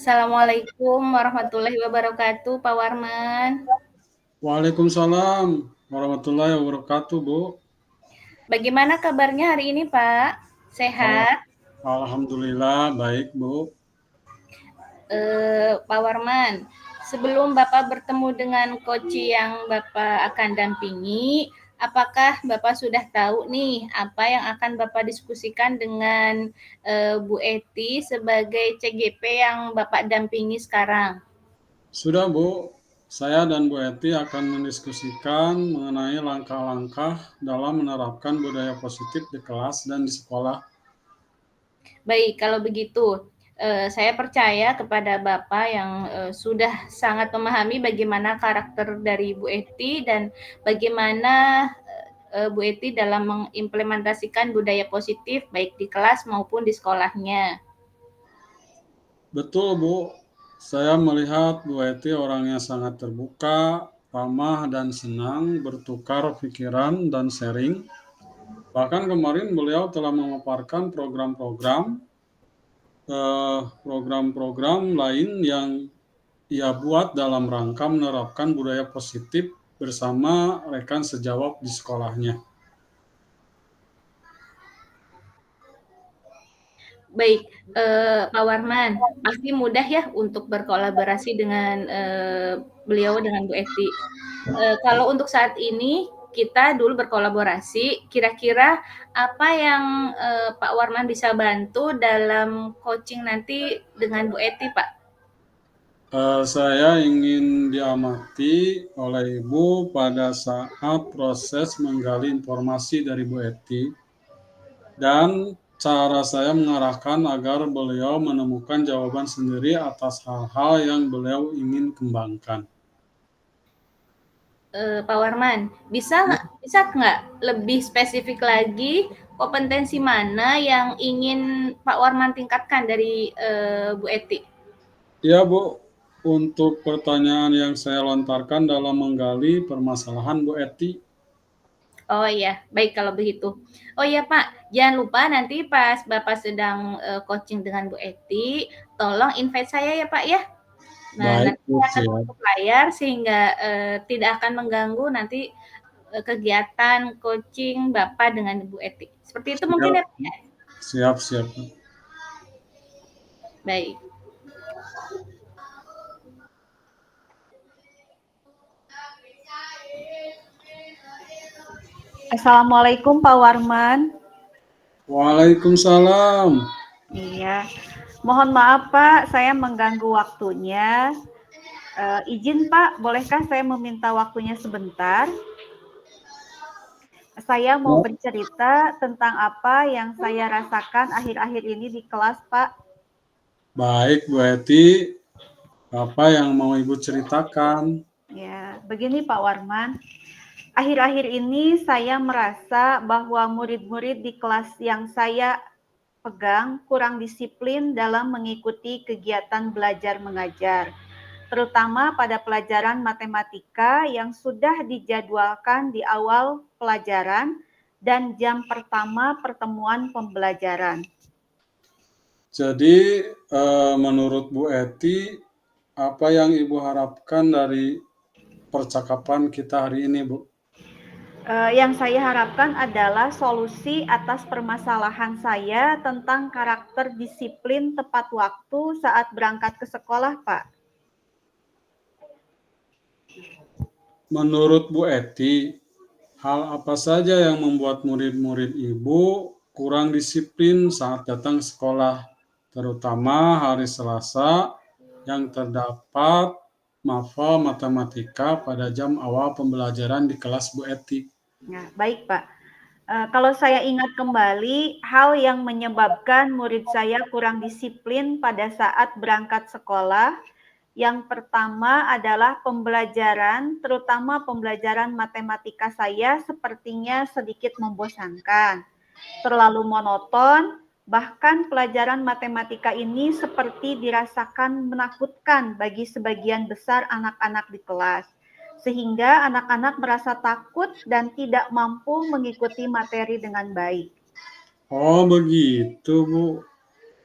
Assalamualaikum warahmatullahi wabarakatuh, Pak Warman. Waalaikumsalam warahmatullahi wabarakatuh, Bu. Bagaimana kabarnya hari ini, Pak? Al- Sehat? Alhamdulillah baik, Bu. Pak Warman, sebelum Bapak bertemu dengan coach yang Bapak akan dampingi, apakah Bapak sudah tahu nih apa yang akan Bapak diskusikan dengan Bu Eti sebagai CGP yang Bapak dampingi sekarang? Sudah, Bu. Saya dan Bu Eti akan mendiskusikan mengenai langkah-langkah dalam menerapkan budaya positif di kelas dan di sekolah. Baik, kalau begitu, saya percaya kepada Bapak yang sudah sangat memahami bagaimana karakter dari Bu Eti dan bagaimana Bu Eti dalam mengimplementasikan budaya positif baik di kelas maupun di sekolahnya. Betul, Bu. Saya melihat Bu Eti orangnya sangat terbuka, ramah, dan senang bertukar pikiran dan sharing. Bahkan kemarin beliau telah memaparkan program-program lain yang ia buat dalam rangka menerapkan budaya positif bersama rekan sejawat di sekolahnya. Baik, Pak Warman, pasti mudah ya untuk berkolaborasi dengan beliau dengan Bu Eti. Kalau untuk saat ini kita dulu berkolaborasi, kira-kira apa yang Pak Warman bisa bantu dalam coaching nanti dengan Bu Eti, Pak? Saya ingin diamati oleh Ibu pada saat proses menggali informasi dari Bu Eti dan cara saya mengarahkan agar beliau menemukan jawaban sendiri atas hal-hal yang beliau ingin kembangkan. Pak Warman, bisa nggak lebih spesifik lagi kompetensi mana yang ingin Pak Warman tingkatkan dari Bu Eti? Ya, Bu, untuk pertanyaan yang saya lontarkan dalam menggali permasalahan Bu Eti. Oh iya, baik kalau begitu. Oh iya Pak, jangan lupa nanti pas Bapak sedang coaching dengan Bu Eti, tolong invite saya ya Pak ya. Nah, Baik, nanti Bu, saya akan siap. tutup layar sehingga tidak akan mengganggu nanti kegiatan coaching Bapak dengan Bu Eti. Seperti itu mungkin Siap, ya Pak ya? siap, siap. Baik. Assalamualaikum Pak Warman. Waalaikumsalam. Iya, mohon maaf Pak, saya mengganggu waktunya. Izin Pak, bolehkah saya meminta waktunya sebentar? Saya mau Ya, bercerita tentang apa yang saya rasakan akhir-akhir ini di kelas Pak. baik, Bu Eti. Apa yang mau Ibu ceritakan? Ya, begini Pak Warman. Akhir-akhir ini saya merasa bahwa murid-murid di kelas yang saya pegang kurang disiplin dalam mengikuti kegiatan belajar mengajar, terutama pada pelajaran matematika yang sudah dijadwalkan di awal pelajaran dan jam pertama pertemuan pembelajaran. Jadi, menurut Bu Eti, apa yang Ibu harapkan dari percakapan kita hari ini, Bu? Yang saya harapkan adalah solusi atas permasalahan saya tentang karakter disiplin tepat waktu saat berangkat ke sekolah, Pak. Menurut Bu Eti, hal apa saja yang membuat murid-murid Ibu kurang disiplin saat datang sekolah, terutama hari Selasa yang terdapat mafal matematika pada jam awal pembelajaran di kelas Bu Eti? Nah, baik, Pak. Kalau saya ingat kembali, hal yang menyebabkan murid saya kurang disiplin pada saat berangkat sekolah, yang pertama adalah pembelajaran, terutama pembelajaran matematika saya sepertinya sedikit membosankan, terlalu monoton, bahkan pelajaran matematika ini seperti dirasakan menakutkan bagi sebagian besar anak-anak di kelas, sehingga anak-anak merasa takut dan tidak mampu mengikuti materi dengan baik. Oh begitu, Bu.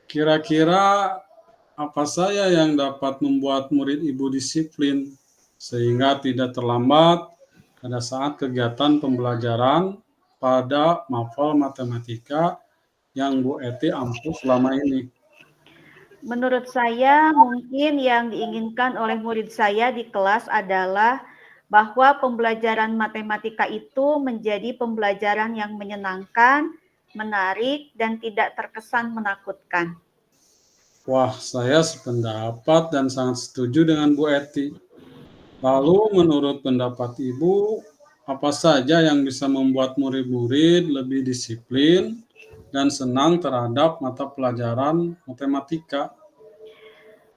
Kira-kira apa saja yang dapat membuat murid Ibu disiplin sehingga tidak terlambat pada saat kegiatan pembelajaran pada mafal matematika yang Bu Eti ampuh selama ini? Menurut saya, mungkin yang diinginkan oleh murid saya di kelas adalah bahwa pembelajaran matematika itu menjadi pembelajaran yang menyenangkan, menarik, dan tidak terkesan menakutkan. Wah, saya sependapat dan sangat setuju dengan Bu Eti. Lalu menurut pendapat Ibu, apa saja yang bisa membuat murid-murid lebih disiplin dan senang terhadap mata pelajaran matematika?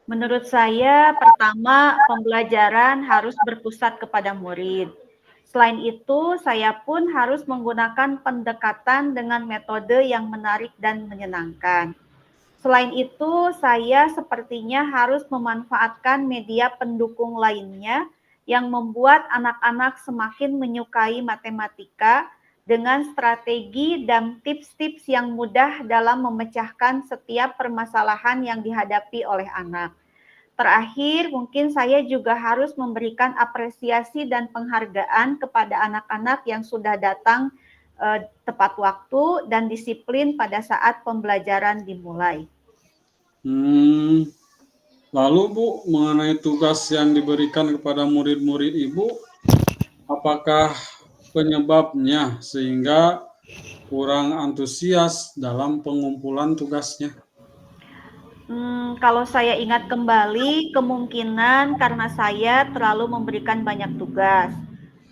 Menurut saya, pertama, pembelajaran harus berpusat kepada murid. Selain itu, saya pun harus menggunakan pendekatan dengan metode yang menarik dan menyenangkan. Selain itu, saya sepertinya harus memanfaatkan media pendukung lainnya yang membuat anak-anak semakin menyukai matematika dengan strategi dan tips-tips yang mudah dalam memecahkan setiap permasalahan yang dihadapi oleh anak. Terakhir, mungkin saya juga harus memberikan apresiasi dan penghargaan kepada anak-anak yang sudah datang tepat waktu dan disiplin pada saat pembelajaran dimulai. Lalu Bu, mengenai tugas yang diberikan kepada murid-murid Ibu, apakah penyebabnya sehingga kurang antusias dalam pengumpulan tugasnya? Kalau saya ingat kembali, kemungkinan karena saya terlalu memberikan banyak tugas.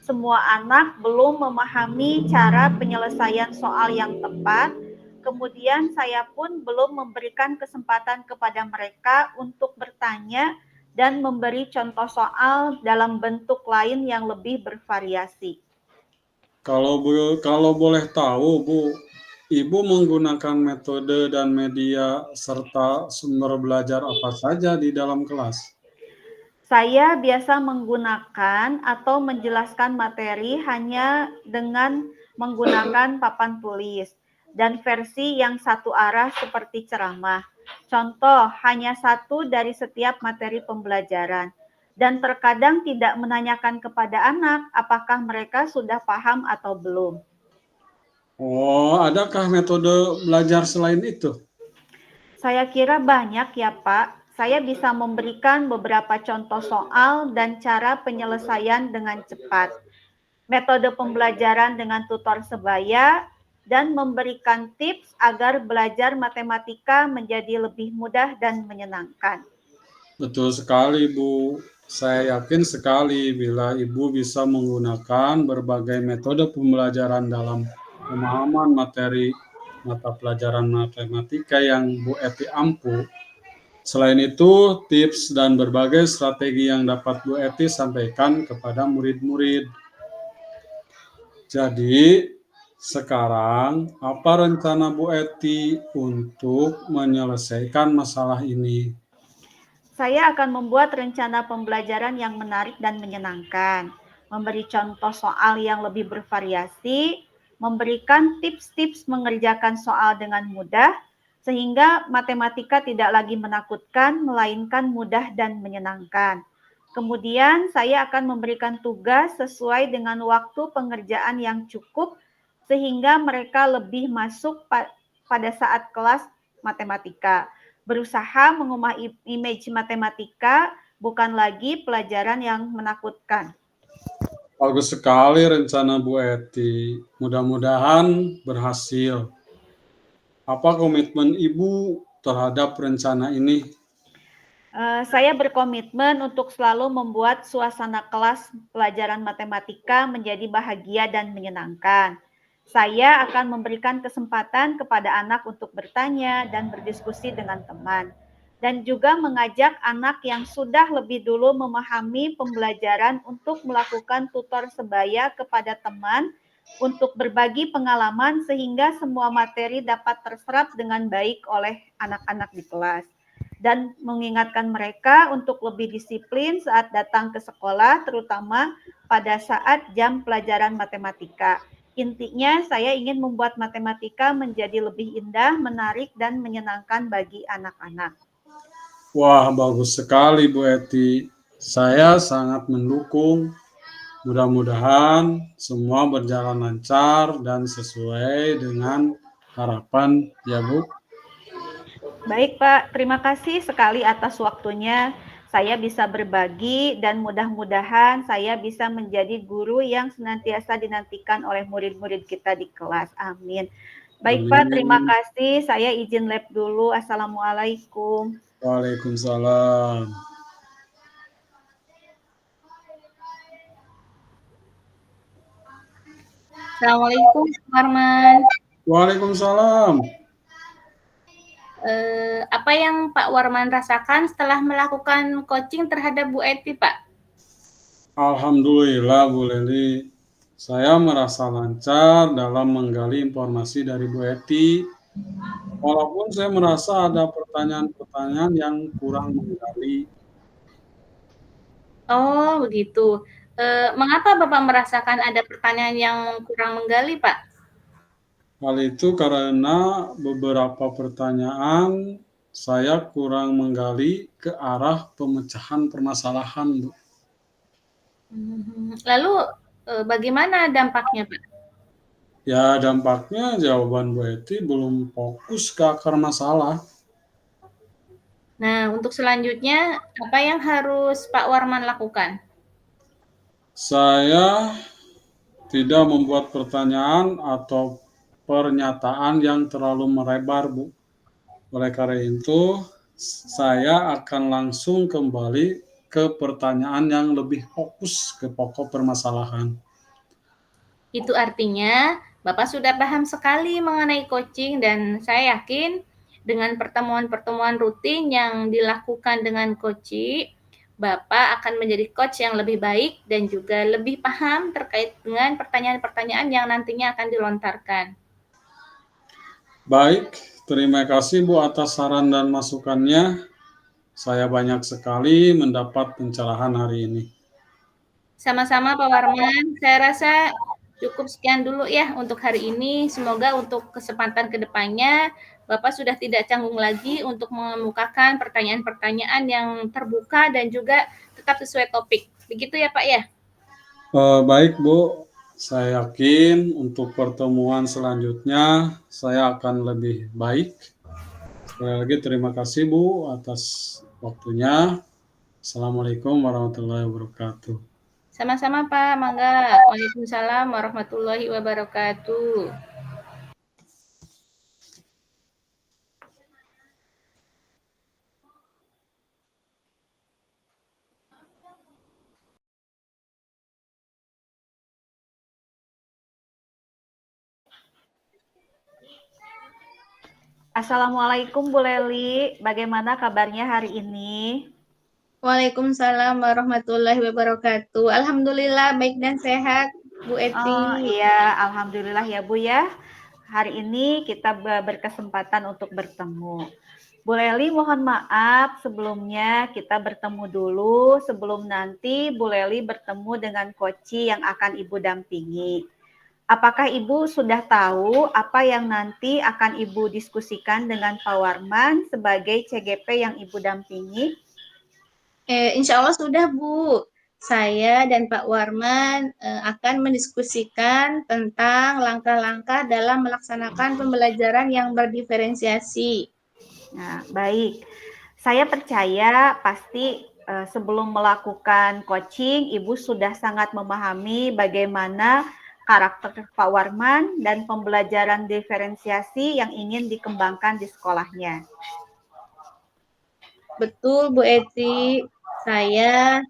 Semua anak belum memahami cara penyelesaian soal yang tepat. Kemudian saya pun belum memberikan kesempatan kepada mereka untuk bertanya dan memberi contoh soal dalam bentuk lain yang lebih bervariasi. Kalau boleh tahu, Bu, Ibu menggunakan metode dan media serta sumber belajar apa saja di dalam kelas? Saya biasa menggunakan atau menjelaskan materi hanya dengan menggunakan papan tulis dan versi yang satu arah seperti ceramah. Contoh, hanya satu dari setiap materi pembelajaran. Dan terkadang tidak menanyakan kepada anak apakah mereka sudah paham atau belum. Oh, adakah metode belajar selain itu? Saya kira banyak ya Pak. Saya bisa memberikan beberapa contoh soal dan cara penyelesaian dengan cepat. Metode pembelajaran dengan tutor sebaya, dan memberikan tips agar belajar matematika menjadi lebih mudah dan menyenangkan. Betul sekali, Bu. Saya yakin sekali bila Ibu bisa menggunakan berbagai metode pembelajaran dalam pemahaman materi mata pelajaran matematika yang Bu Eti ampuh. Selain itu, tips dan berbagai strategi yang dapat Bu Eti sampaikan kepada murid-murid. Jadi, sekarang apa rencana Bu Eti untuk menyelesaikan masalah ini? Saya akan membuat rencana pembelajaran yang menarik dan menyenangkan, memberi contoh soal yang lebih bervariasi, memberikan tips-tips mengerjakan soal dengan mudah, sehingga matematika tidak lagi menakutkan, melainkan mudah dan menyenangkan. Kemudian saya akan memberikan tugas sesuai dengan waktu pengerjaan yang cukup, sehingga mereka lebih masuk pada saat kelas matematika. Berusaha mengubah image matematika bukan lagi pelajaran yang menakutkan. Bagus sekali rencana Bu Eti. Mudah-mudahan berhasil. Apa komitmen Ibu terhadap rencana ini? Saya berkomitmen untuk selalu membuat suasana kelas pelajaran matematika menjadi bahagia dan menyenangkan. Saya akan memberikan kesempatan kepada anak untuk bertanya dan berdiskusi dengan teman, dan juga mengajak anak yang sudah lebih dulu memahami pembelajaran untuk melakukan tutor sebaya kepada teman untuk berbagi pengalaman sehingga semua materi dapat terserap dengan baik oleh anak-anak di kelas. Dan mengingatkan mereka untuk lebih disiplin saat datang ke sekolah, terutama pada saat jam pelajaran matematika. Intinya, saya ingin membuat matematika menjadi lebih indah, menarik, dan menyenangkan bagi anak-anak. Wah, bagus sekali Bu Eti. Saya sangat mendukung. Mudah-mudahan semua berjalan lancar dan sesuai dengan harapan ya Bu. Baik Pak, terima kasih sekali atas waktunya. Saya bisa berbagi dan mudah-mudahan saya bisa menjadi guru yang senantiasa dinantikan oleh murid-murid kita di kelas. Amin. Baik Pak, terima Amin. kasih. Saya izin lab dulu. Assalamualaikum. Waalaikumsalam. Assalamualaikum, Pak Warman. Waalaikumsalam. Apa yang Pak Warman rasakan setelah melakukan coaching terhadap Bu Eti, Pak? Alhamdulillah Bu Leli, saya merasa lancar dalam menggali informasi dari Bu Eti. Walaupun saya merasa ada pertanyaan-pertanyaan yang kurang menggali. Oh, begitu. Mengapa Bapak merasakan ada pertanyaan yang kurang menggali, Pak? Hal itu karena beberapa pertanyaan saya kurang menggali ke arah pemecahan permasalahan, Bu. Lalu bagaimana dampaknya, Pak? Ya, dampaknya jawaban Bu Eti belum fokus ke akar masalah. Nah, untuk selanjutnya, apa yang harus Pak Warman lakukan? Saya tidak membuat pertanyaan atau pernyataan yang terlalu melebar, Bu. Oleh karena itu, saya akan langsung kembali ke pertanyaan yang lebih fokus ke pokok permasalahan. Itu artinya Bapak sudah paham sekali mengenai coaching dan saya yakin dengan pertemuan-pertemuan rutin yang dilakukan dengan coach, Bapak akan menjadi coach yang lebih baik dan juga lebih paham terkait dengan pertanyaan-pertanyaan yang nantinya akan dilontarkan. Baik, terima kasih Bu atas saran dan masukannya. Saya banyak sekali mendapat pencerahan hari ini. Sama-sama Pak Warman, saya rasa cukup sekian dulu ya untuk hari ini. Semoga untuk kesempatan kedepannya Bapak sudah tidak canggung lagi untuk mengemukakan pertanyaan-pertanyaan yang terbuka dan juga tetap sesuai topik. Begitu ya Pak ya? Baik Bu, saya yakin untuk pertemuan selanjutnya saya akan lebih baik. Sekali lagi terima kasih Bu atas waktunya. Assalamualaikum warahmatullahi wabarakatuh. Sama-sama Pak, mangga. Waalaikumsalam warahmatullahi wabarakatuh. Assalamualaikum Bu Leli, bagaimana kabarnya hari ini? Waalaikumsalam warahmatullahi wabarakatuh. Alhamdulillah baik dan sehat, Bu Eti. Oh iya, alhamdulillah ya Bu ya. Hari ini kita berkesempatan untuk bertemu. Bu Leli mohon maaf sebelumnya kita bertemu dulu sebelum nanti Bu Leli bertemu dengan coach yang akan Ibu dampingi. Apakah Ibu sudah tahu apa yang nanti akan Ibu diskusikan dengan Pak Warman sebagai CGP yang Ibu dampingi? Insya Allah sudah Bu. Saya dan Pak Warman akan mendiskusikan tentang langkah-langkah dalam melaksanakan pembelajaran yang berdiferensiasi. Nah, baik. Saya percaya pasti sebelum melakukan coaching, Ibu sudah sangat memahami bagaimana karakter Pak Warman dan pembelajaran diferensiasi yang ingin dikembangkan di sekolahnya. Betul Bu Eti, saya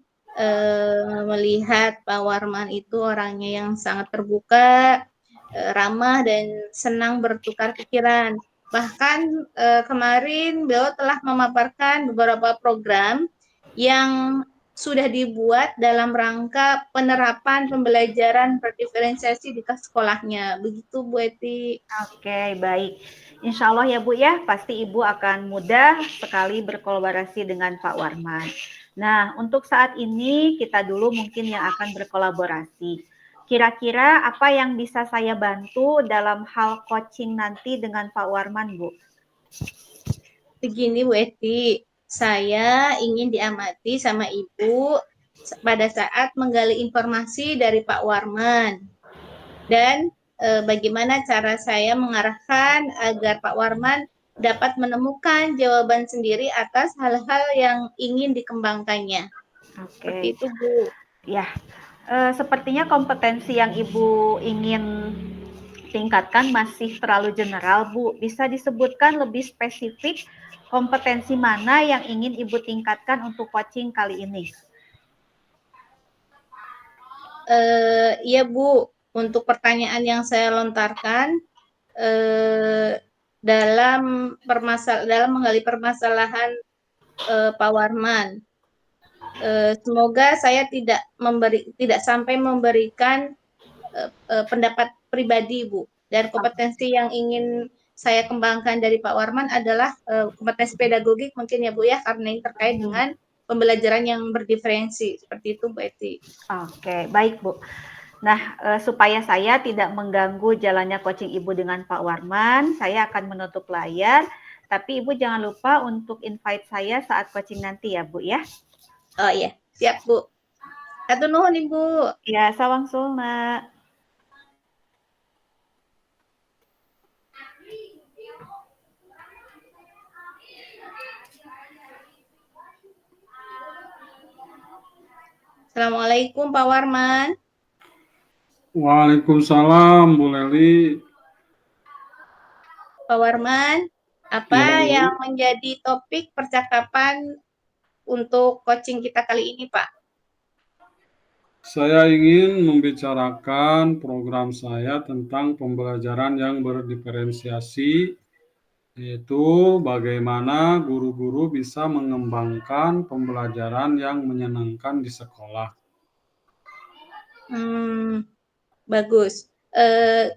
melihat Pak Warman itu orangnya yang sangat terbuka, ramah dan senang bertukar pikiran. Bahkan kemarin beliau telah memaparkan beberapa program yang sudah dibuat dalam rangka penerapan pembelajaran berdiferensiasi di sekolahnya. Begitu Bu Eti. Oke, baik. Insya Allah ya Bu ya, pasti Ibu akan mudah sekali berkolaborasi dengan Pak Warman. Nah, untuk saat ini kita dulu mungkin yang akan berkolaborasi. Kira-kira apa yang bisa saya bantu dalam hal coaching nanti dengan Pak Warman, Bu? Begini Bu Eti, Saya ingin diamati sama Ibu pada saat menggali informasi dari Pak Warman. Dan bagaimana cara saya mengarahkan agar Pak Warman dapat menemukan jawaban sendiri atas hal-hal yang ingin dikembangkannya. Seperti itu, Bu. Ya, sepertinya kompetensi yang Ibu ingin tingkatkan masih terlalu general, Bu. Bisa disebutkan lebih spesifik kompetensi mana yang ingin Ibu tingkatkan untuk coaching kali ini? Iya, Bu. Untuk pertanyaan yang saya lontarkan, dalam menggali permasalahan Pak Warman, semoga saya tidak sampai memberikan pendapat pribadi, Bu. Dan kompetensi yang ingin saya kembangkan dari Pak Warman adalah kompetensi pedagogik mungkin ya, Bu ya, karena ini terkait dengan pembelajaran yang berdiferensi. Seperti itu, Bu Eti. Oke, baik, Bu. Nah, supaya saya tidak mengganggu jalannya coaching Ibu dengan Pak Warman, saya akan menutup layar. Tapi Ibu jangan lupa untuk invite saya saat coaching nanti ya, Bu ya. Oh iya, siap, Bu. Hatur nuhun, Ibu. Ya, sawang sulna. Assalamualaikum, Pak Warman. Waalaikumsalam, Bu Leli. Pak Warman, apa yang menjadi topik percakapan untuk coaching kita kali ini, Pak? Saya ingin membicarakan program saya tentang pembelajaran yang berdiferensiasi, yaitu bagaimana guru-guru bisa mengembangkan pembelajaran yang menyenangkan di sekolah. Bagus.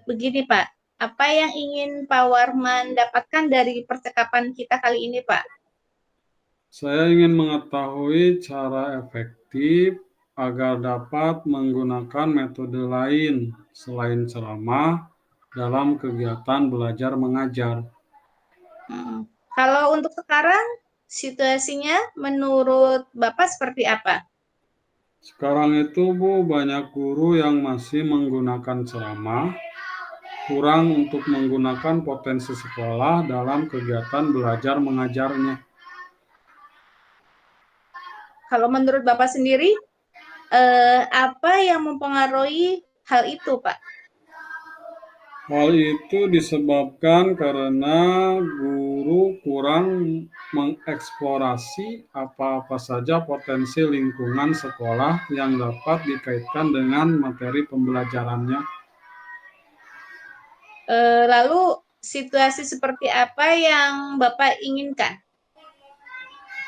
Begini, Pak. Apa yang ingin Pak Warman dapatkan dari percakapan kita kali ini, Pak? Saya ingin mengetahui cara efektif agar dapat menggunakan metode lain selain ceramah dalam kegiatan belajar mengajar. Kalau untuk sekarang, situasinya menurut Bapak seperti apa? Sekarang itu, Bu, banyak guru yang masih menggunakan ceramah, kurang untuk menggunakan potensi sekolah dalam kegiatan belajar mengajarnya. Kalau menurut Bapak sendiri, apa yang mempengaruhi hal itu, Pak? Hal itu disebabkan karena guru kurang mengeksplorasi apa-apa saja potensi lingkungan sekolah yang dapat dikaitkan dengan materi pembelajarannya. Lalu situasi seperti apa yang Bapak inginkan?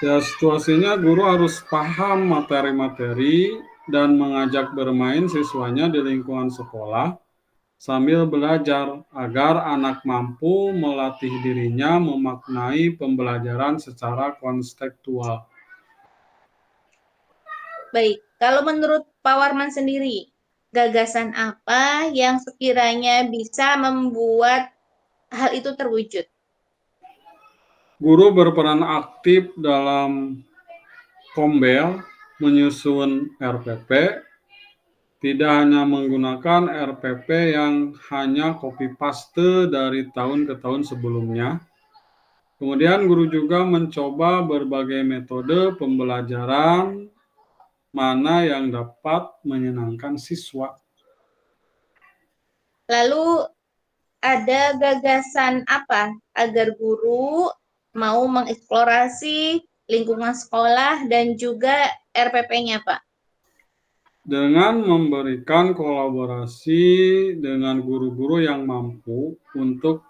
Ya, situasinya guru harus paham materi-materi dan mengajak bermain siswanya di lingkungan sekolah sambil belajar agar anak mampu melatih dirinya memaknai pembelajaran secara konstekstual. Baik, kalau menurut Pak Warman sendiri, gagasan apa yang sekiranya bisa membuat hal itu terwujud? Guru berperan aktif dalam Kombel menyusun RPP, tidak hanya menggunakan RPP yang hanya copy paste dari tahun ke tahun sebelumnya. Kemudian guru juga mencoba berbagai metode pembelajaran mana yang dapat menyenangkan siswa. Lalu ada gagasan apa agar guru mau mengeksplorasi lingkungan sekolah dan juga RPP-nya, Pak? Dengan memberikan kolaborasi dengan guru-guru yang mampu untuk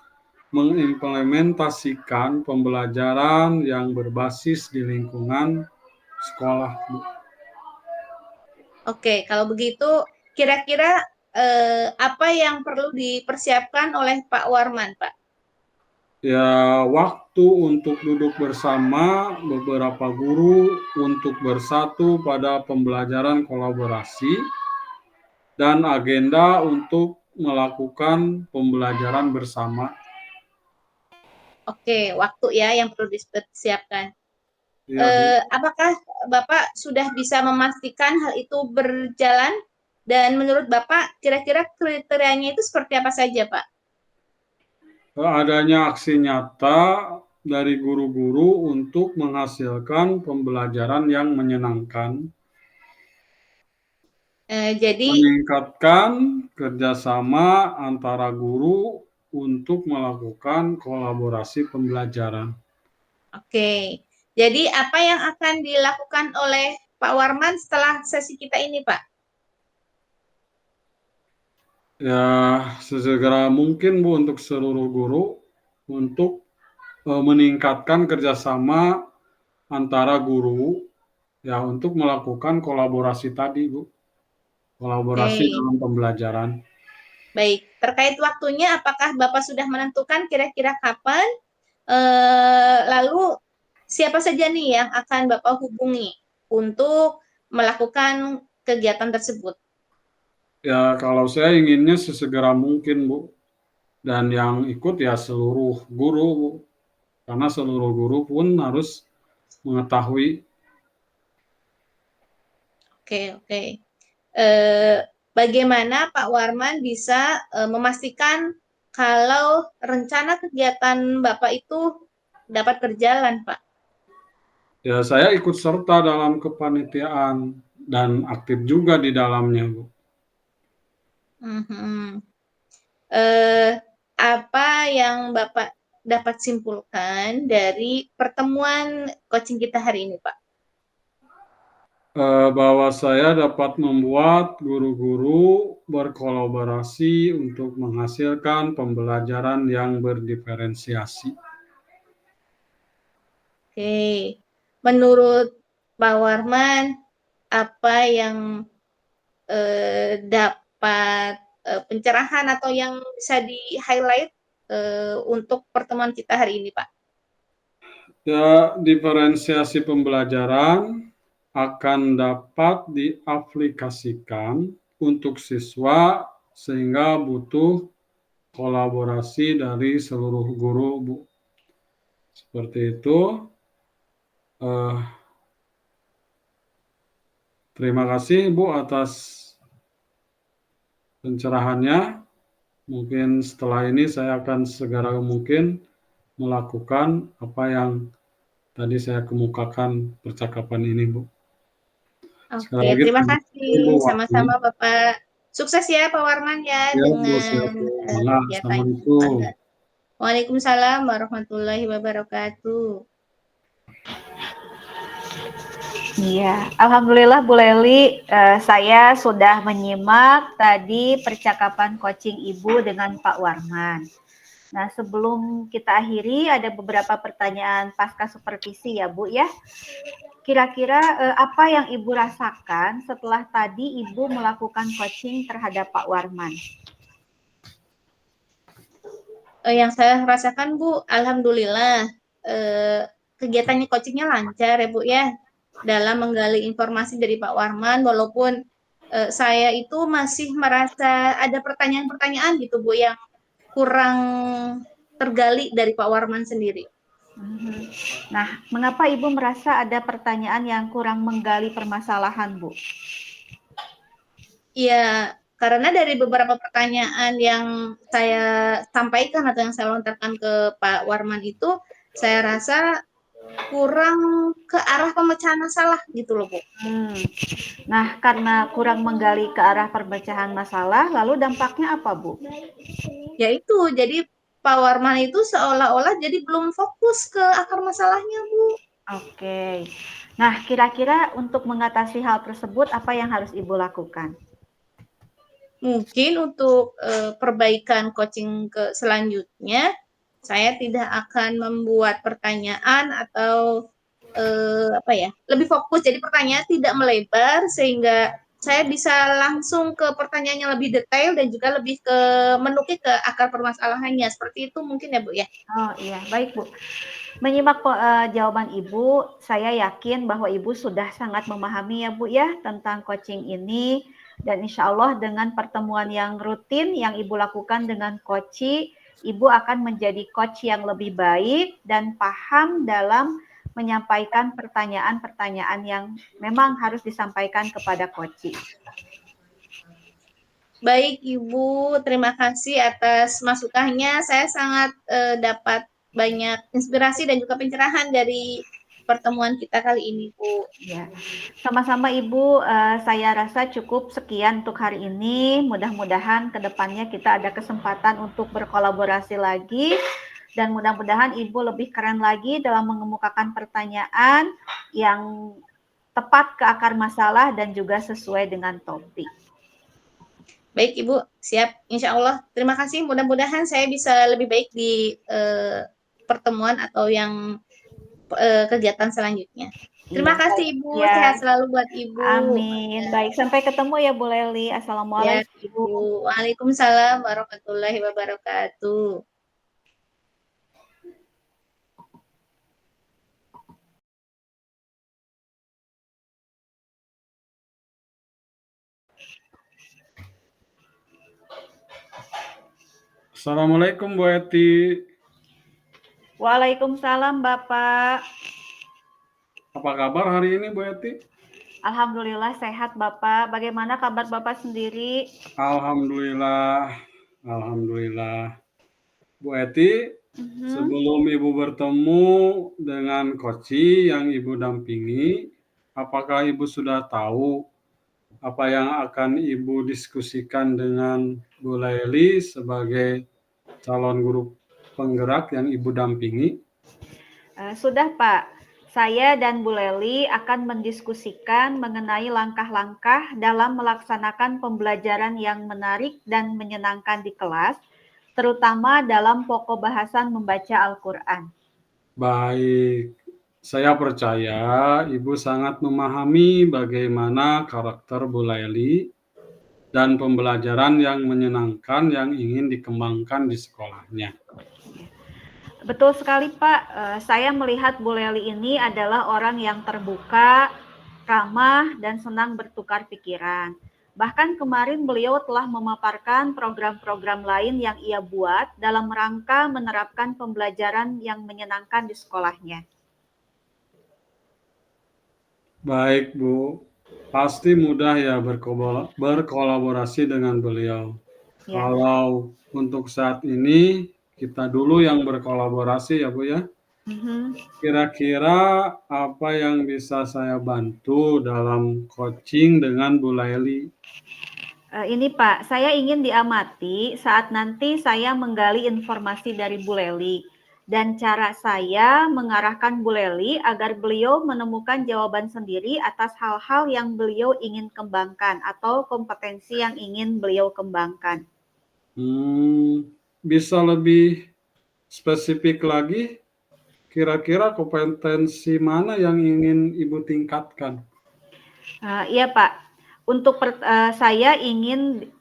mengimplementasikan pembelajaran yang berbasis di lingkungan sekolah. Oke, kalau begitu kira-kira apa yang perlu dipersiapkan oleh Pak Warman, Pak? Ya, waktu untuk duduk bersama beberapa guru untuk bersatu pada pembelajaran kolaborasi dan agenda untuk melakukan pembelajaran bersama. Oke, waktu ya yang perlu dipersiapkan. Iya, Bu. Apakah Bapak sudah bisa memastikan hal itu berjalan? Dan menurut Bapak, kira-kira kriterianya itu seperti apa saja, Pak? Adanya aksi nyata dari guru-guru untuk menghasilkan pembelajaran yang menyenangkan, Jadi, meningkatkan kerjasama antara guru untuk melakukan kolaborasi pembelajaran. oke. Jadi, apa yang akan dilakukan oleh Pak Warman setelah sesi kita ini, Pak? Ya, sesegera mungkin, Bu, untuk seluruh guru untuk meningkatkan kerjasama antara guru ya untuk melakukan kolaborasi tadi, Bu. Kolaborasi Oke, dalam pembelajaran. baik. Terkait waktunya, apakah Bapak sudah menentukan kira-kira kapan? Lalu, siapa saja nih yang akan Bapak hubungi untuk melakukan kegiatan tersebut? Ya, kalau saya inginnya sesegera mungkin, Bu. Dan yang ikut ya seluruh guru, Bu. Karena seluruh guru pun harus mengetahui. Oke, oke. Bagaimana Pak Warman bisa memastikan kalau rencana kegiatan Bapak itu dapat berjalan, Pak? Ya, saya ikut serta dalam kepanitiaan dan aktif juga di dalamnya, Bu. Mhm. Eh, Apa yang Bapak dapat simpulkan dari pertemuan coaching kita hari ini, Pak? Bahwa saya dapat membuat guru-guru berkolaborasi untuk menghasilkan pembelajaran yang berdiferensiasi. Oke, menurut Pak Warman, apa yang dapat pencerahan atau yang bisa di-highlight untuk pertemuan kita hari ini, Pak? Ya, diferensiasi pembelajaran akan dapat diaplikasikan untuk siswa sehingga butuh kolaborasi dari seluruh guru, Bu. Seperti itu. Eh, Terima kasih, Bu, atas pencerahannya. Mungkin setelah ini saya akan segera mungkin melakukan apa yang tadi saya kemukakan percakapan ini, Bu. Sekali Oke, lagi terima terima kasih, Bu, kasih. waktunya. Sama-sama Bapak. Sukses ya Pak Warman ya Ya, Bu, dengan siap, Bu. Mangga, kegiatannya. Assalamualaikum. Bangga. Waalaikumsalam warahmatullahi wabarakatuh. Iya, alhamdulillah Bu Leli, saya sudah menyimak tadi percakapan coaching Ibu dengan Pak Warman. Nah, sebelum kita akhiri, ada beberapa pertanyaan pasca supervisi ya Bu ya. Kira-kira apa yang Ibu rasakan setelah tadi Ibu melakukan coaching terhadap Pak Warman? Yang saya rasakan Bu, alhamdulillah kegiatannya coachingnya lancar ya Bu ya, dalam menggali informasi dari Pak Warman, walaupun saya itu masih merasa ada pertanyaan-pertanyaan gitu Bu yang kurang tergali dari Pak Warman sendiri. Nah, mengapa Ibu merasa ada pertanyaan yang kurang menggali permasalahan, Bu? Ya, karena dari beberapa pertanyaan yang saya sampaikan atau yang saya lontarkan ke Pak Warman itu, saya rasa kurang ke arah pemecahan masalah gitu loh, Bu. Nah, karena kurang menggali ke arah perpecahan masalah, lalu dampaknya apa, Bu? Ya itu, jadi Pak Warman itu seolah-olah jadi belum fokus ke akar masalahnya, Bu. Oke. Nah, kira-kira untuk mengatasi hal tersebut, apa yang harus Ibu lakukan? Mungkin untuk perbaikan coaching ke selanjutnya, saya tidak akan membuat pertanyaan atau lebih fokus. Jadi pertanyaan tidak melebar sehingga saya bisa langsung ke pertanyaan yang lebih detail dan juga lebih ke menukik ke akar permasalahannya. Seperti itu mungkin ya Bu ya. Oh iya, baik Bu. Menyimak jawaban Ibu, saya yakin bahwa Ibu sudah sangat memahami ya Bu ya tentang coaching ini. Dan insya Allah dengan pertemuan yang rutin yang Ibu lakukan dengan coach, Ibu akan menjadi coach yang lebih baik dan paham dalam menyampaikan pertanyaan-pertanyaan yang memang harus disampaikan kepada koci. Baik Ibu, terima kasih atas masukannya. Saya sangat dapat banyak inspirasi dan juga pencerahan dari pertemuan kita kali ini, Bu. Ya, sama-sama Ibu. Saya rasa cukup sekian untuk hari ini. Mudah-mudahan ke depannya kita ada kesempatan untuk berkolaborasi lagi. Dan mudah-mudahan Ibu lebih keren lagi dalam mengemukakan pertanyaan yang tepat ke akar masalah dan juga sesuai dengan topik. Baik Ibu, siap. Insya Allah. Terima kasih. Mudah-mudahan saya bisa lebih baik di pertemuan atau yang kegiatan selanjutnya. Terima kasih Ibu. Ya. Sehat selalu buat Ibu. Amin. Baik, sampai ketemu ya Bu Leli. Assalamualaikum. Ya, Ibu. Waalaikumsalam warahmatullahi wabarakatuh. Assalamualaikum Bu Eti. Waalaikumsalam Bapak. Apa kabar hari ini Bu Eti? Alhamdulillah sehat Bapak. Bagaimana kabar Bapak sendiri? Alhamdulillah. Bu Eti, sebelum Ibu bertemu dengan koci yang Ibu dampingi, apakah Ibu sudah tahu apa yang akan Ibu diskusikan dengan Bu Laili sebagai calon guru penggerak yang Ibu dampingi? Sudah Pak. Saya dan Bu Leli akan mendiskusikan mengenai langkah-langkah dalam melaksanakan pembelajaran yang menarik dan menyenangkan di kelas, terutama dalam pokok bahasan membaca Al-Quran. Baik, saya percaya Ibu sangat memahami bagaimana karakter Bu Laili dan pembelajaran yang menyenangkan yang ingin dikembangkan di sekolahnya. Betul sekali Pak, saya melihat Bu Leli ini adalah orang yang terbuka, ramah, dan senang bertukar pikiran. Bahkan kemarin beliau telah memaparkan program-program lain yang ia buat dalam rangka menerapkan pembelajaran yang menyenangkan di sekolahnya. Baik Bu, pasti mudah ya berkolaborasi dengan beliau. Ya. Kalau untuk saat ini kita dulu yang berkolaborasi ya Bu ya. Kira-kira apa yang bisa saya bantu dalam coaching dengan Bu Laili? Ini Pak, saya ingin diamati saat nanti saya menggali informasi dari Bu Leli. Dan cara saya mengarahkan Bu Leli agar beliau menemukan jawaban sendiri atas hal-hal yang beliau ingin kembangkan atau kompetensi yang ingin beliau kembangkan. Bisa lebih spesifik lagi? Kira-kira kompetensi mana yang ingin Ibu tingkatkan? Iya Pak, untuk saya ingin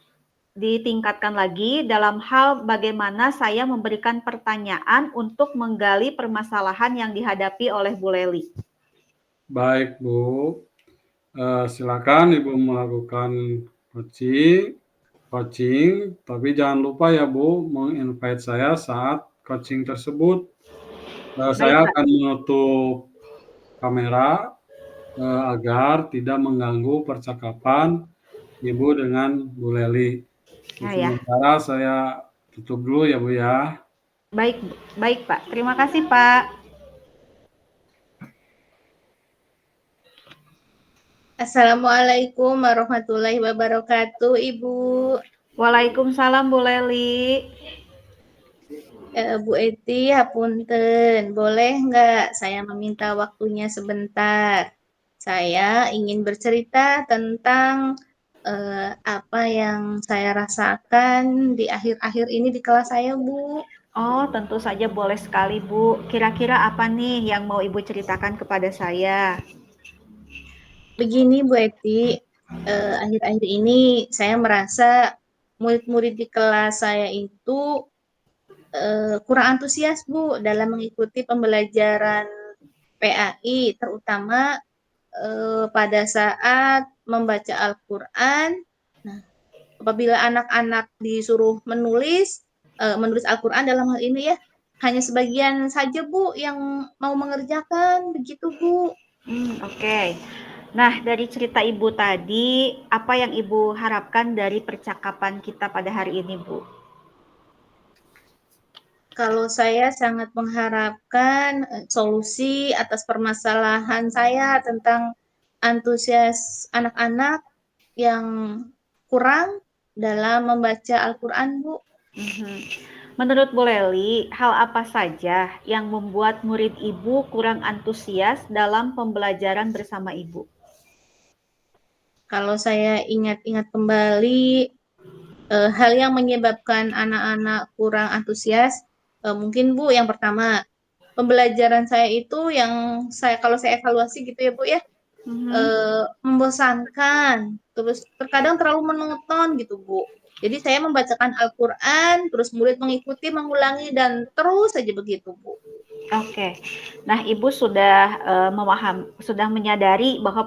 ditingkatkan lagi dalam hal bagaimana saya memberikan pertanyaan untuk menggali permasalahan yang dihadapi oleh Bu Leli. Baik Bu, silakan Ibu melakukan coaching, tapi jangan lupa ya Bu, menginvite saya saat coaching tersebut. Saya akan menutup kamera agar tidak mengganggu percakapan Ibu dengan Bu Leli. Sementara saya tutup dulu ya Bu ya. Baik Pak. Terima kasih Pak. Assalamualaikum warahmatullahi wabarakatuh Ibu. Waalaikumsalam Bu Leli. Bu Eti, hapunten, boleh nggak saya meminta waktunya sebentar? Saya ingin bercerita tentang apa yang saya rasakan di akhir-akhir ini di kelas saya, Bu. Oh, tentu saja boleh sekali, Bu. Kira-kira apa nih yang mau Ibu ceritakan kepada saya? Begini, Bu Eti, akhir-akhir ini saya merasa murid-murid di kelas saya itu kurang antusias Bu dalam mengikuti pembelajaran PAI, terutama pada saat membaca Al-Quran. Nah, apabila anak-anak disuruh menulis Al-Quran dalam hal ini ya, hanya sebagian saja Bu yang mau mengerjakan, begitu Bu. Oke. Nah, dari cerita Ibu tadi, apa yang Ibu harapkan dari percakapan kita pada hari ini, Bu? Kalau saya sangat mengharapkan solusi atas permasalahan saya tentang antusias anak-anak yang kurang dalam membaca Al-Quran, Bu. Menurut Bu Leli, hal apa saja yang membuat murid Ibu kurang antusias dalam pembelajaran bersama Ibu? Kalau saya ingat-ingat kembali, hal yang menyebabkan anak-anak kurang antusias, mungkin Bu, yang pertama, pembelajaran saya itu yang kalau saya evaluasi gitu ya Bu ya, membosankan, terus terkadang terlalu monoton gitu Bu. Jadi saya membacakan Al-Quran, terus murid mengikuti, mengulangi, dan terus saja begitu Bu. Oke. Nah, Ibu sudah sudah menyadari bahwa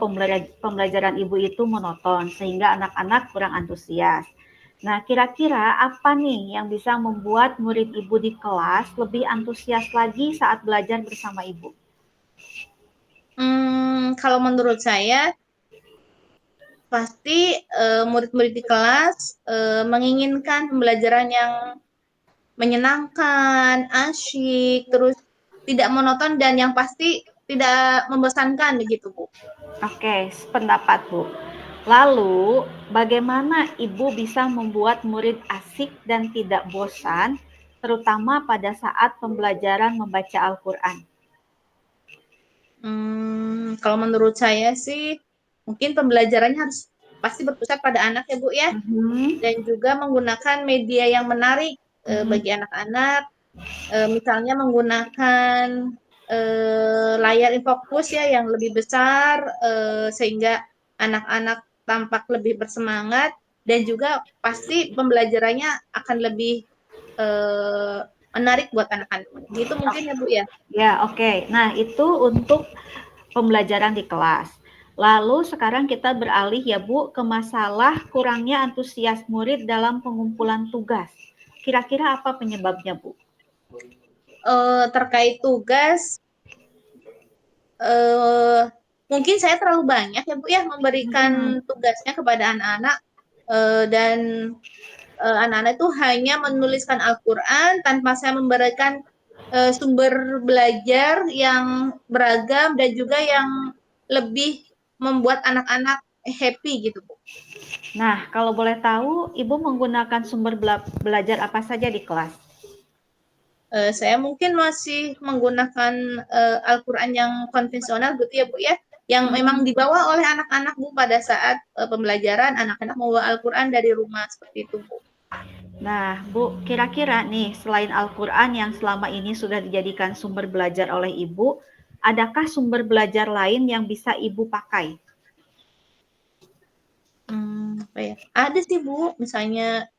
pembelajaran Ibu itu monoton sehingga anak-anak kurang antusias. Nah, kira-kira apa nih yang bisa membuat murid Ibu di kelas lebih antusias lagi saat belajar bersama Ibu? Kalau menurut saya, pasti murid-murid di kelas menginginkan pembelajaran yang menyenangkan, asyik, terus tidak monoton, dan yang pasti tidak membosankan begitu Bu. Oke, sependapat Bu. Lalu, bagaimana Ibu bisa membuat murid asik dan tidak bosan, terutama pada saat pembelajaran membaca Al-Quran? Kalau menurut saya sih, mungkin pembelajarannya harus pasti berpusat pada anak ya Bu ya, dan juga menggunakan media yang menarik bagi anak-anak, misalnya menggunakan layar infokus ya yang lebih besar, sehingga anak-anak tampak lebih bersemangat, dan juga pasti pembelajarannya akan lebih menarik buat anak-anak. Gitu mungkin ya Bu ya. Ya, oke. Nah, itu untuk pembelajaran di kelas. Lalu sekarang kita beralih ya Bu ke masalah kurangnya antusias murid dalam pengumpulan tugas. Kira-kira apa penyebabnya Bu? Terkait tugas, mungkin saya terlalu banyak ya Bu ya memberikan tugasnya kepada anak-anak, dan anak-anak itu hanya menuliskan Al-Quran tanpa saya memberikan sumber belajar yang beragam dan juga yang lebih membuat anak-anak happy gitu Bu. Nah, kalau boleh tahu, Ibu menggunakan sumber belajar apa saja di kelas? Saya mungkin masih menggunakan Al-Quran yang konvensional gitu ya Bu ya, yang memang dibawa oleh anak-anak Bu pada saat pembelajaran, anak-anak membawa Al-Quran dari rumah seperti itu Bu. Nah, Bu, kira-kira nih selain Al-Quran yang selama ini sudah dijadikan sumber belajar oleh Ibu, adakah sumber belajar lain yang bisa Ibu pakai? Apa ya? Ada sih Bu, misalnya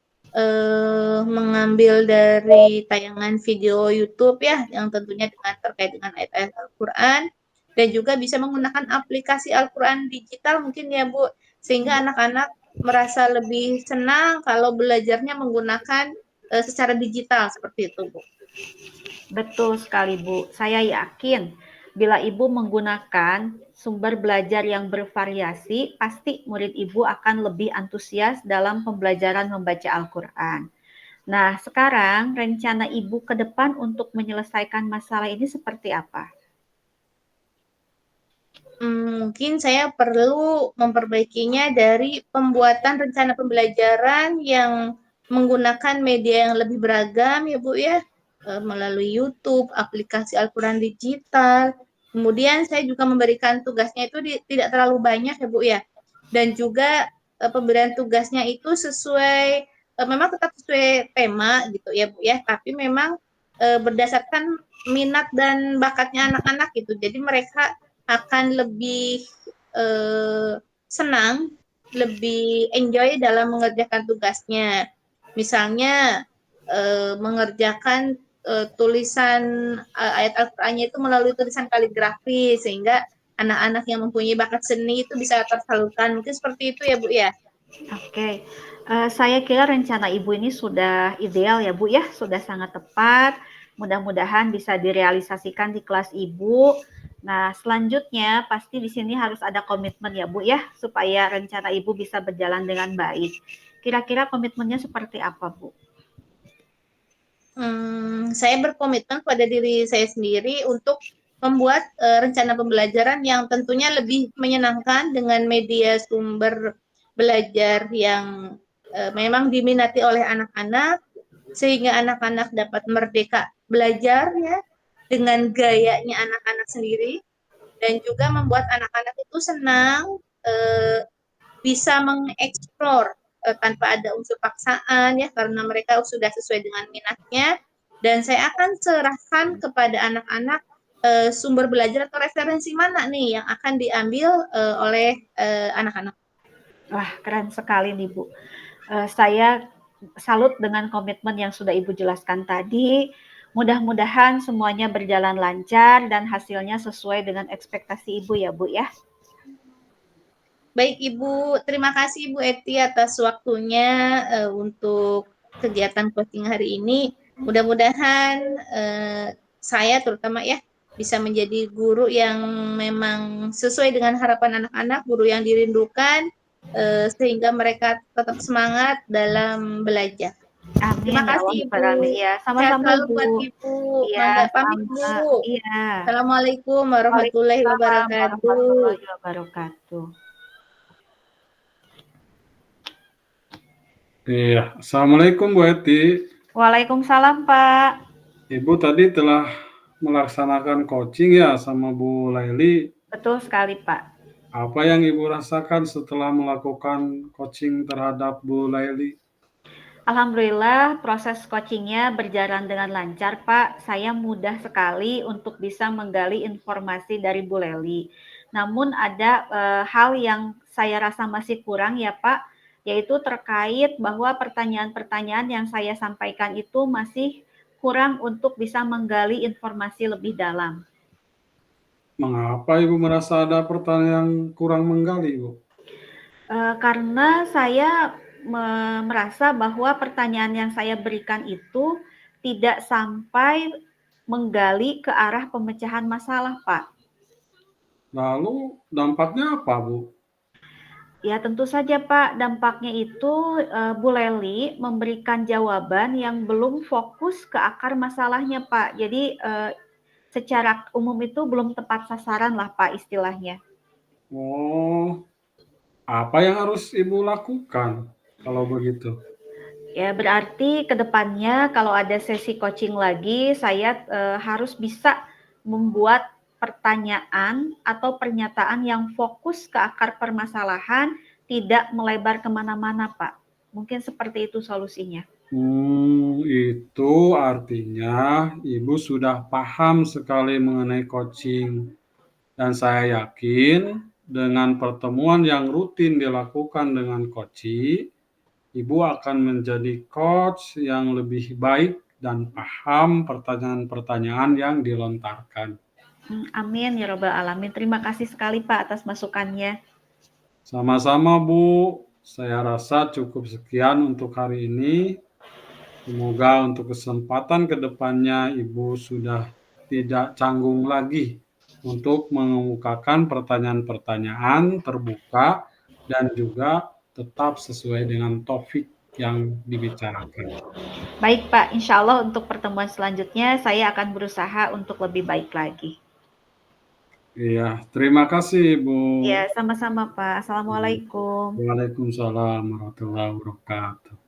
mengambil dari tayangan video YouTube ya, yang tentunya terkait dengan ayat-ayat Al-Quran, dan juga bisa menggunakan aplikasi Al-Quran digital mungkin ya Bu, sehingga anak-anak merasa lebih senang kalau belajarnya menggunakan secara digital seperti itu Bu. Betul sekali Bu, saya yakin bila Ibu menggunakan sumber belajar yang bervariasi, pasti murid Ibu akan lebih antusias dalam pembelajaran membaca Al-Quran. Nah, sekarang rencana Ibu ke depan untuk menyelesaikan masalah ini seperti apa? Mungkin saya perlu memperbaikinya dari pembuatan rencana pembelajaran yang menggunakan media yang lebih beragam ya Bu ya, melalui YouTube, aplikasi Al-Quran digital. Kemudian saya juga memberikan tugasnya itu tidak terlalu banyak ya Bu ya, dan juga pemberian tugasnya itu sesuai, memang tetap sesuai tema gitu ya Bu ya, tapi memang berdasarkan minat dan bakatnya anak-anak gitu. Jadi mereka akan lebih senang, lebih enjoy dalam mengerjakan tugasnya. Misalnya mengerjakan tulisan ayat Al-Qur'annya itu melalui tulisan kaligrafi, sehingga anak-anak yang mempunyai bakat seni itu bisa tersalurkan. Mungkin seperti itu ya Bu ya. Oke, saya kira rencana Ibu ini sudah ideal ya Bu ya, sudah sangat tepat. Mudah-mudahan bisa direalisasikan di kelas Ibu. Nah, selanjutnya pasti di sini harus ada komitmen ya Bu ya, supaya rencana Ibu bisa berjalan dengan baik. Kira-kira komitmennya seperti apa Bu? Saya berkomitmen pada diri saya sendiri untuk membuat rencana pembelajaran yang tentunya lebih menyenangkan dengan media sumber belajar yang memang diminati oleh anak-anak, sehingga anak-anak dapat merdeka belajar ya dengan gayanya anak-anak sendiri, dan juga membuat anak-anak itu senang bisa mengeksplor tanpa ada unsur paksaan ya, karena mereka sudah sesuai dengan minatnya. Dan saya akan serahkan kepada anak-anak sumber belajar atau referensi mana nih yang akan diambil oleh anak-anak. Wah, keren sekali nih Bu. Saya salut dengan komitmen yang sudah Ibu jelaskan tadi. Mudah-mudahan semuanya berjalan lancar dan hasilnya sesuai dengan ekspektasi Ibu ya Bu ya. Baik Ibu, terima kasih Ibu Eti atas waktunya untuk kegiatan coaching hari ini. Mudah-mudahan saya terutama ya bisa menjadi guru yang memang sesuai dengan harapan anak-anak, guru yang dirindukan, sehingga mereka tetap semangat dalam belajar. Amin Terima ya kasih Allah, Ibu. ya, Sehat sama-sama selalu Bu. buat Ibu. Iya, Mangga pamit sama. Bu. Iya. Assalamualaikum warahmatullahi Waalaikumsalam wabarakatuh. warahmatullahi wabarakatuh. Iya, Assalamualaikum Bu Eti. Waalaikumsalam Pak. Ibu tadi telah melaksanakan coaching ya sama Bu Laili. Betul sekali Pak. Apa yang Ibu rasakan setelah melakukan coaching terhadap Bu Laili? Alhamdulillah proses coachingnya berjalan dengan lancar Pak. Saya mudah sekali untuk bisa menggali informasi dari Bu Leli. Namun ada hal yang saya rasa masih kurang ya Pak, yaitu terkait bahwa pertanyaan-pertanyaan yang saya sampaikan itu masih kurang untuk bisa menggali informasi lebih dalam. Mengapa Ibu merasa ada pertanyaan yang kurang menggali, Bu? Karena saya merasa bahwa pertanyaan yang saya berikan itu tidak sampai menggali ke arah pemecahan masalah, Pak. Lalu dampaknya apa, Bu? Ya tentu saja Pak, dampaknya itu Bu Leli memberikan jawaban yang belum fokus ke akar masalahnya Pak. Jadi secara umum itu belum tepat sasaran lah Pak istilahnya. Oh, apa yang harus Ibu lakukan kalau begitu? Ya, berarti ke depannya kalau ada sesi coaching lagi, saya harus bisa membuat pertanyaan atau pernyataan yang fokus ke akar permasalahan, tidak melebar kemana-mana, Pak. Mungkin seperti itu solusinya. Itu artinya Ibu sudah paham sekali mengenai coaching. Dan saya yakin dengan pertemuan yang rutin dilakukan dengan coaching, Ibu akan menjadi coach yang lebih baik dan paham pertanyaan-pertanyaan yang dilontarkan. Amin ya robbal alamin. Terima kasih sekali Pak atas masukannya. Sama-sama Bu, saya rasa cukup sekian untuk hari ini. Semoga untuk kesempatan kedepannya Ibu sudah tidak canggung lagi untuk mengemukakan pertanyaan-pertanyaan terbuka dan juga tetap sesuai dengan topik yang dibicarakan. Baik Pak, insya Allah untuk pertemuan selanjutnya saya akan berusaha untuk lebih baik lagi. Iya, terima kasih Bu. Ya, sama-sama Pak. Assalamualaikum. Waalaikumsalam warahmatullahi wabarakatuh.